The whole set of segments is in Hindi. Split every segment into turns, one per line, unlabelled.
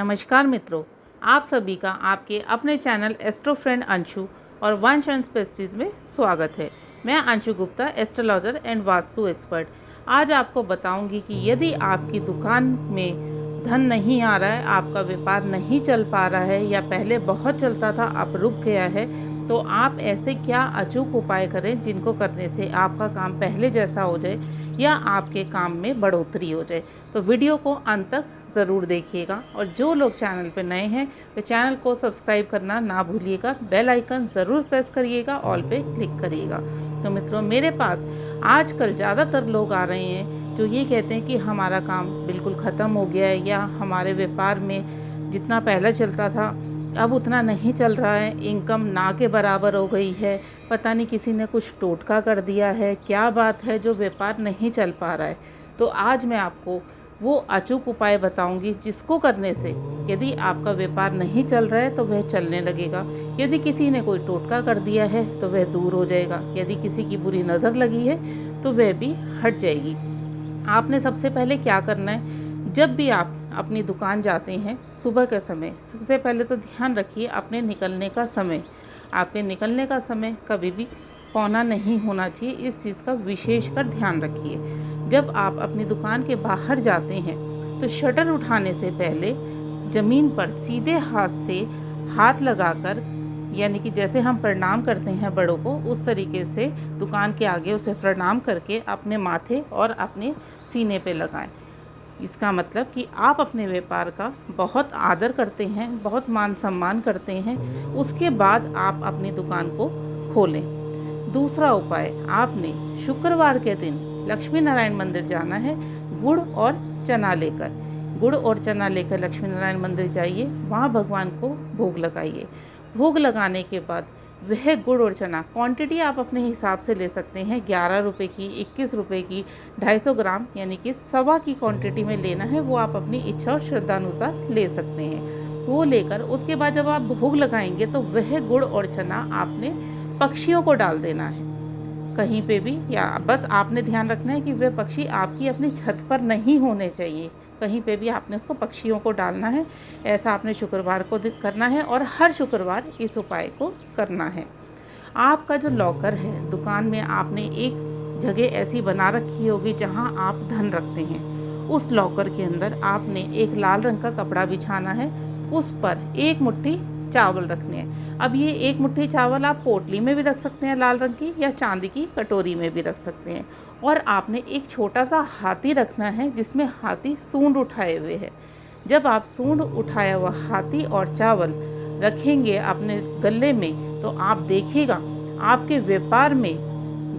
नमस्कार मित्रों, आप सभी का आपके अपने चैनल एस्ट्रो फ्रेंड अंशु और वंश एंड स्पेसिस में स्वागत है। मैं Anshu Gupta, astrologer and vastu expert. आज आपको बताऊंगी कि यदि आपकी दुकान में धन नहीं आ रहा है, आपका व्यापार नहीं चल पा रहा है या पहले बहुत चलता था अब रुक गया है, तो आप ऐसे क्या अचूक उपाय करें जिनको करने से आपका काम पहले जैसा हो जाए या आपके काम में बढ़ोतरी हो जाए। तो वीडियो को अंत तक ज़रूर देखिएगा और जो लोग चैनल पर नए हैं वे चैनल को सब्सक्राइब करना ना भूलिएगा, बेल आइकन ज़रूर प्रेस करिएगा, ऑल पे क्लिक करिएगा। तो मित्रों, मेरे पास आजकल ज़्यादातर लोग आ रहे हैं जो ये कहते हैं कि हमारा काम बिल्कुल ख़त्म हो गया है या हमारे व्यापार में जितना पहले चलता था अब उतना नहीं चल रहा है, इनकम ना के बराबर हो गई है, पता नहीं किसी ने कुछ टोटका कर दिया है, क्या बात है जो व्यापार नहीं चल पा रहा है। तो आज मैं आपको वो अचूक उपाय बताऊंगी जिसको करने से यदि आपका व्यापार नहीं चल रहा है तो वह चलने लगेगा, यदि किसी ने कोई टोटका कर दिया है तो वह दूर हो जाएगा, यदि किसी की बुरी नज़र लगी है तो वह भी हट जाएगी। आपने सबसे पहले क्या करना है, जब भी आप अपनी दुकान जाते हैं सुबह के समय, सबसे पहले तो ध्यान रखिए अपने निकलने का समय। आपके निकलने का समय कभी भी पौना नहीं होना चाहिए, इस चीज़ का विशेषकर ध्यान रखिए। जब आप अपनी दुकान के बाहर जाते हैं तो शटर उठाने से पहले ज़मीन पर सीधे हाथ से हाथ लगाकर, यानी कि जैसे हम प्रणाम करते हैं बड़ों को, उस तरीके से दुकान के आगे उसे प्रणाम करके अपने माथे और अपने सीने पे लगाएं। इसका मतलब कि आप अपने व्यापार का बहुत आदर करते हैं, बहुत मान सम्मान करते हैं। उसके बाद आप अपनी दुकान को खोलें। दूसरा उपाय, आपने शुक्रवार के दिन लक्ष्मी नारायण मंदिर जाना है। गुड़ और चना लेकर लक्ष्मी नारायण मंदिर जाइए, वहाँ भगवान को भोग लगाइए। भोग लगाने के बाद वह गुड़ और चना क्वांटिटी आप अपने हिसाब से ले सकते हैं, 11 रुपये की, 21 रुपये की, 250 ग्राम यानी कि सवा की क्वांटिटी में लेना है। वो आप अपनी इच्छा और श्रद्धानुसार ले सकते हैं। वो लेकर उसके बाद जब आप भोग लगाएंगे तो वह गुड़ और चना आपने पक्षियों को डाल देना है कहीं पे भी, या बस आपने ध्यान रखना है कि वह पक्षी आपकी अपनी छत पर नहीं होने चाहिए, कहीं पे भी आपने उसको पक्षियों को डालना है। ऐसा आपने शुक्रवार को करना है और हर शुक्रवार इस उपाय को करना है। आपका जो लॉकर है दुकान में, आपने एक जगह ऐसी बना रखी होगी जहां आप धन रखते हैं। उस लॉकर के अंदर आपने एक लाल रंग का कपड़ा बिछाना है, उस पर एक मुट्ठी चावल रखने हैं। अब ये एक मुट्ठी चावल आप पोटली में भी रख सकते हैं लाल रंग की, या चांदी की कटोरी में भी रख सकते हैं। और आपने एक छोटा सा हाथी रखना है जिसमें हाथी सूंड उठाए हुए है। जब आप सूंड उठाया हुआ हाथी और चावल रखेंगे अपने गले में तो आप देखिएगा आपके व्यापार में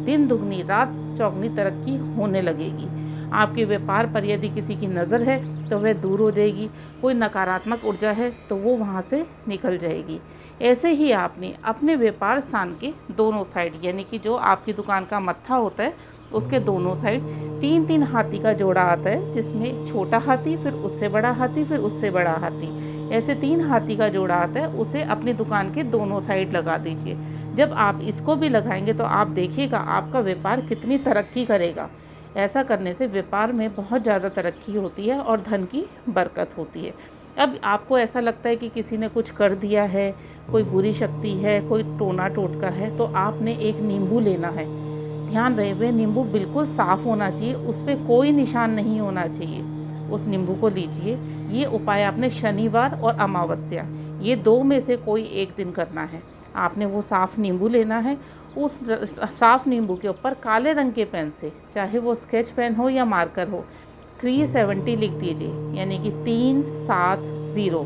दिन दुगनी रात चौगनी तरक्की होने लगेगी। आपके व्यापार पर यदि किसी की नज़र है तो वह दूर हो जाएगी, कोई नकारात्मक ऊर्जा है तो वो वहाँ से निकल जाएगी। ऐसे ही आपने अपने व्यापार स्थान के दोनों साइड, यानी कि जो आपकी दुकान का मत्था होता है उसके दोनों साइड 3-3 हाथी का जोड़ा आता है, जिसमें छोटा हाथी, फिर उससे बड़ा हाथी, फिर उससे बड़ा हाथी, ऐसे 3 हाथी का जोड़ा आता है। उसे अपनी दुकान के दोनों साइड लगा दीजिए। जब आप इसको भी लगाएंगे तो आप देखिएगा आपका व्यापार कितनी तरक्की करेगा। ऐसा करने से व्यापार में बहुत ज़्यादा तरक्की होती है और धन की बरकत होती है। अब आपको ऐसा लगता है कि किसी ने कुछ कर दिया है, कोई बुरी शक्ति है, कोई टोना टोटका है, तो आपने एक नींबू लेना है। ध्यान रहे वह नींबू बिल्कुल साफ़ होना चाहिए, उस पर कोई निशान नहीं होना चाहिए। उस नींबू को लीजिए। ये उपाय आपने शनिवार और अमावस्या, ये 2 में से कोई एक दिन करना है। आपने वो साफ़ नींबू लेना है। उस साफ़ नींबू के ऊपर काले रंग के पेन से, चाहे वो स्केच पेन हो या मार्कर हो, 370 लिख दीजिए, यानी कि 370।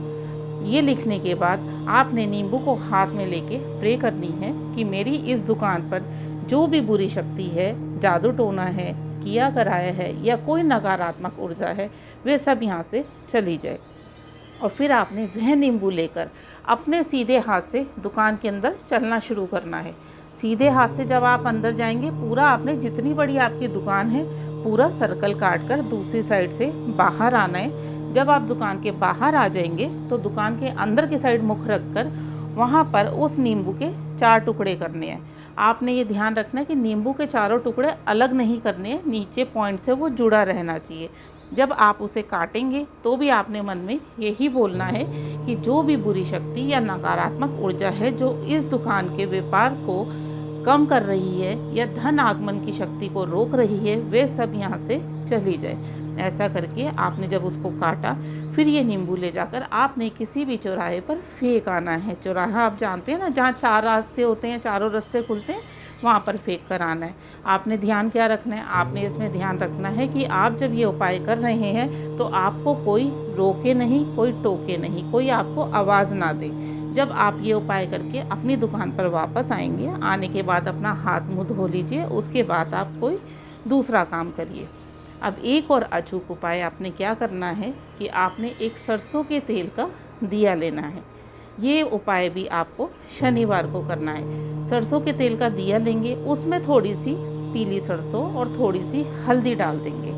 ये लिखने के बाद आपने नींबू को हाथ में लेके प्रे करनी है कि मेरी इस दुकान पर जो भी बुरी शक्ति है, जादू टोना है, किया कराया है या कोई नकारात्मक ऊर्जा है, वे सब यहाँ से चली जाए। और फिर आपने वह नींबू लेकर अपने सीधे हाथ से दुकान के अंदर चलना शुरू करना है। सीधे हाथ से जब आप अंदर जाएंगे, पूरा आपने जितनी बड़ी आपकी दुकान है पूरा सर्कल काट कर दूसरी साइड से बाहर आना है। जब आप दुकान के बाहर आ जाएंगे तो दुकान के अंदर की साइड मुख रखकर वहाँ पर उस नींबू के 4 टुकड़े करने हैं। आपने ये ध्यान रखना है कि नींबू के चारों टुकड़े अलग नहीं करने हैं, नीचे पॉइंट से वो जुड़ा रहना चाहिए। जब आप उसे काटेंगे तो भी आपने मन में यही बोलना है कि जो भी बुरी शक्ति या नकारात्मक ऊर्जा है जो इस दुकान के व्यापार को कम कर रही है या धन आगमन की शक्ति को रोक रही है, वे सब यहाँ से चली जाए। ऐसा करके आपने जब उसको काटा, फिर ये नींबू ले जाकर आपने किसी भी चौराहे पर फेंक आना है। चौराहा आप जानते हैं ना, जहाँ 4 रास्ते होते हैं, चारों रास्ते खुलते हैं, वहाँ पर फेंक कर आना है। आपने ध्यान क्या रखना है, आपने इसमें ध्यान रखना है कि आप जब ये उपाय कर रहे हैं तो आपको कोई रोके नहीं, कोई टोके नहीं, कोई आपको आवाज़ ना दे। जब आप ये उपाय करके अपनी दुकान पर वापस आएंगे, आने के बाद अपना हाथ मुँह धो लीजिए, उसके बाद आप कोई दूसरा काम करिए। अब एक और अचूक उपाय आपने क्या करना है कि आपने एक सरसों के तेल का दिया लेना है। ये उपाय भी आपको शनिवार को करना है। सरसों के तेल का दिया लेंगे, उसमें थोड़ी सी पीली सरसों और थोड़ी सी हल्दी डाल देंगे।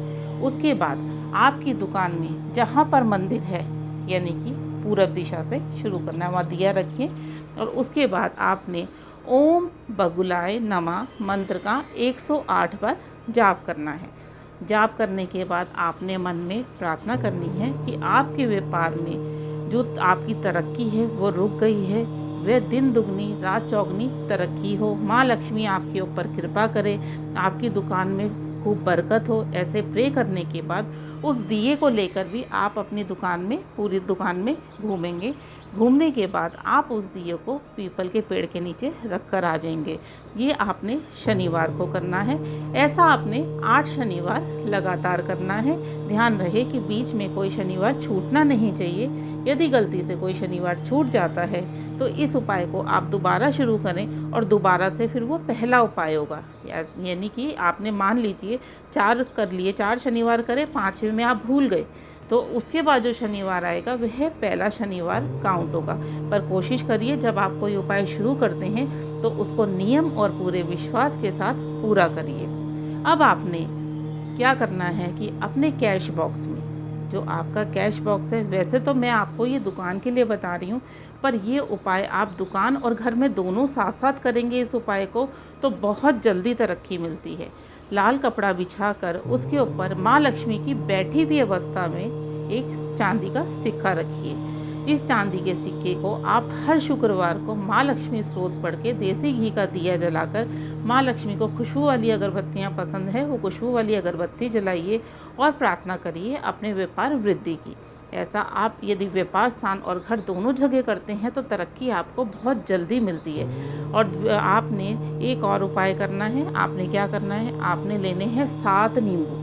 उसके बाद आपकी दुकान में जहाँ पर मंदिर है, यानी कि पूरब दिशा से शुरू करना है, वहाँ दिया रखिए और उसके बाद आपने ओम बगुलाय नमः मंत्र का 108 बार जाप करना है। जाप करने के बाद आपने मन में प्रार्थना करनी है कि आपके व्यापार में जो आपकी तरक्की है वो रुक गई है, वह दिन दुगनी रात चौगनी तरक्की हो, माँ लक्ष्मी आपके ऊपर कृपा करे, आपकी दुकान में खूब बरकत हो। ऐसे प्रे करने के बाद उस दिए को लेकर भी आप अपनी दुकान में, पूरी दुकान में घूमेंगे। घूमने के बाद आप उस दिए को पीपल के पेड़ के नीचे रख कर आ जाएंगे। ये आपने शनिवार को करना है। ऐसा आपने 8 शनिवार लगातार करना है। ध्यान रहे कि बीच में कोई शनिवार छूटना नहीं चाहिए। यदि गलती से कोई शनिवार छूट जाता है तो इस उपाय को आप दोबारा शुरू करें और दोबारा से फिर वो पहला उपाय होगा। यानी कि आपने मान लीजिए 4 कर लिए, 4 शनिवार करें, 5वें में आप भूल गए तो उसके बाद जो शनिवार आएगा वह पहला शनिवार काउंट होगा। पर कोशिश करिए जब आप कोई उपाय शुरू करते हैं तो उसको नियम और पूरे विश्वास के साथ पूरा करिए। अब आपने क्या करना है कि अपने कैश बॉक्स में, जो आपका कैश बॉक्स है, वैसे तो मैं आपको ये दुकान के लिए बता रही हूँ, पर ये उपाय आप दुकान और घर में दोनों साथ साथ करेंगे इस उपाय को तो बहुत जल्दी तरक्की मिलती है। लाल कपड़ा बिछाकर उसके ऊपर माँ लक्ष्मी की बैठी हुई अवस्था में एक चांदी का सिक्का रखिए। इस चांदी के सिक्के को आप हर शुक्रवार को माँ लक्ष्मी स्तोत्र पढ़ के देसी घी का दिया जलाकर, माँ लक्ष्मी को खुशबू वाली अगरबत्तियाँ पसंद है, वो खुशबू वाली अगरबत्ती जलाइए और प्रार्थना करिए अपने व्यापार वृद्धि की। ऐसा आप यदि व्यापार स्थान और घर दोनों जगह करते हैं तो तरक्की आपको बहुत जल्दी मिलती है। और आपने एक और उपाय करना है। आपने क्या करना है, आपने लेने हैं 7 नींबू,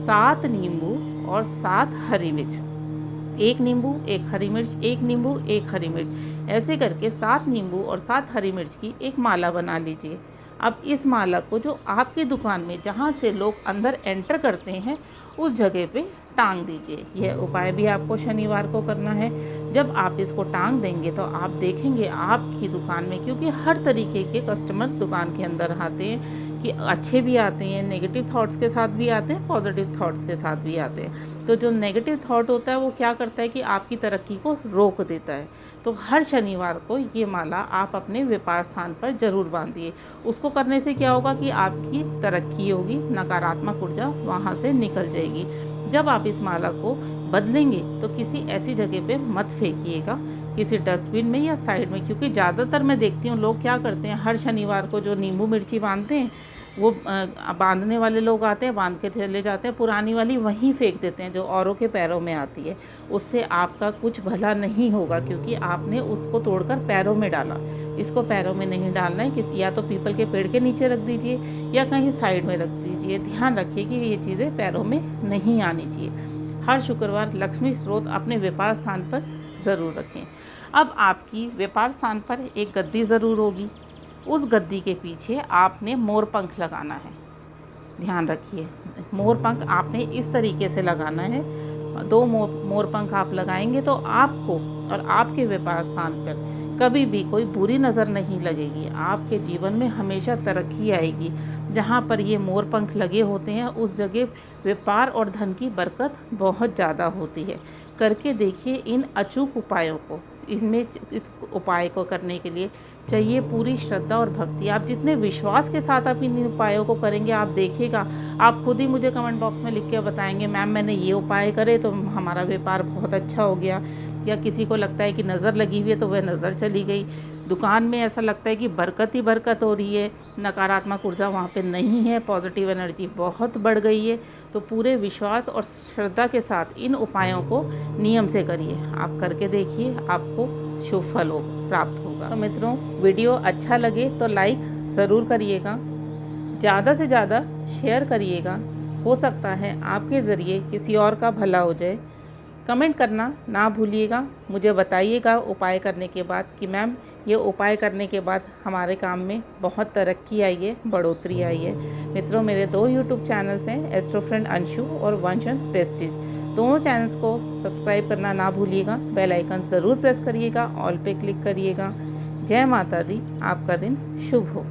7 नींबू और 7 हरी मिर्च। 1 नींबू 1 हरी मिर्च, 1 नींबू 1 हरी मिर्च, ऐसे करके 7 नींबू और 7 हरी मिर्च की एक माला बना लीजिए। अब इस माला को जो आपकी दुकान में जहाँ से लोग अंदर एंटर करते हैं उस जगह पे टांग दीजिए। यह उपाय भी आपको शनिवार को करना है। जब आप इसको टांग देंगे तो आप देखेंगे आपकी दुकान में, क्योंकि हर तरीके के कस्टमर दुकान के अंदर आते हैं, कि अच्छे भी आते हैं, नेगेटिव थॉट्स के साथ भी आते हैं, पॉजिटिव थॉट्स के साथ भी आते हैं। तो जो नेगेटिव थॉट होता है वो क्या करता है कि आपकी तरक्की को रोक देता है। तो हर शनिवार को ये माला आप अपने व्यापार स्थान पर ज़रूर बांधिए। उसको करने से क्या होगा कि आपकी तरक्की होगी, नकारात्मक ऊर्जा वहाँ से निकल जाएगी। जब आप इस माला को बदलेंगे तो किसी ऐसी जगह पे मत फेंकिएगा, किसी डस्टबिन में या साइड में, क्योंकि ज़्यादातर मैं देखती हूँ लोग क्या करते हैं, हर शनिवार को जो नींबू मिर्ची बांधते हैं वो बांधने वाले लोग आते हैं, बांध के चले जाते हैं, पुरानी वाली वहीं फेंक देते हैं जो औरों के पैरों में आती है। उससे आपका कुछ भला नहीं होगा, क्योंकि आपने उसको तोड़कर पैरों में डाला। इसको पैरों में नहीं डालना है, कि या तो पीपल के पेड़ के नीचे रख दीजिए या कहीं साइड में रख दीजिए। ध्यान रखिए कि ये चीज़ें पैरों में नहीं आनी चाहिए। हर शुक्रवार लक्ष्मी स्रोत अपने व्यापार स्थान पर ज़रूर रखें। अब आपकी व्यापार स्थान पर एक गद्दी ज़रूर होगी, उस गद्दी के पीछे आपने मोर पंख लगाना है। ध्यान रखिए, मोर पंख आपने इस तरीके से लगाना है। 2 मोर पंख आप लगाएंगे तो आपको और आपके व्यापार स्थान पर कभी भी कोई बुरी नज़र नहीं लगेगी। आपके जीवन में हमेशा तरक्की आएगी। जहाँ पर ये मोर पंख लगे होते हैं उस जगह व्यापार और धन की बरकत बहुत ज़्यादा होती है। करके देखिए इन अचूक उपायों को। इनमें इस उपाय को करने के लिए चाहिए पूरी श्रद्धा और भक्ति। आप जितने विश्वास के साथ आप इन उपायों को करेंगे, आप देखिएगा, आप खुद ही मुझे कमेंट बॉक्स में लिख के बताएंगे मैम मैंने ये उपाय करे तो हमारा व्यापार बहुत अच्छा हो गया। या किसी को लगता है कि नज़र लगी हुई है तो वह नज़र चली गई, दुकान में ऐसा लगता है कि बरकत ही बरकत हो रही है, नकारात्मक ऊर्जा वहाँ पे नहीं है, पॉजिटिव एनर्जी बहुत बढ़ गई है। तो पूरे विश्वास और श्रद्धा के साथ इन उपायों को नियम से करिए। आप करके देखिए, आपको शुभ फल हो प्राप्त होगा। तो मित्रों, वीडियो अच्छा लगे तो लाइक ज़रूर करिएगा, ज़्यादा से ज़्यादा शेयर करिएगा। हो सकता है आपके ज़रिए किसी और का भला हो जाए। कमेंट करना ना भूलिएगा, मुझे बताइएगा उपाय करने के बाद कि मैम ये उपाय करने के बाद हमारे काम में बहुत तरक्की आई है, बढ़ोतरी आई है। मित्रों, मेरे 2 यूट्यूब चैनल्स हैं, एस्ट्रो फ्रेंड अंशु और वंशंस प्रेस्टीज। दोनों चैनल्स को सब्सक्राइब करना ना भूलिएगा, बेल आइकन ज़रूर प्रेस करिएगा, ऑल पे क्लिक करिएगा। जय माता दी, आपका दिन शुभ हो।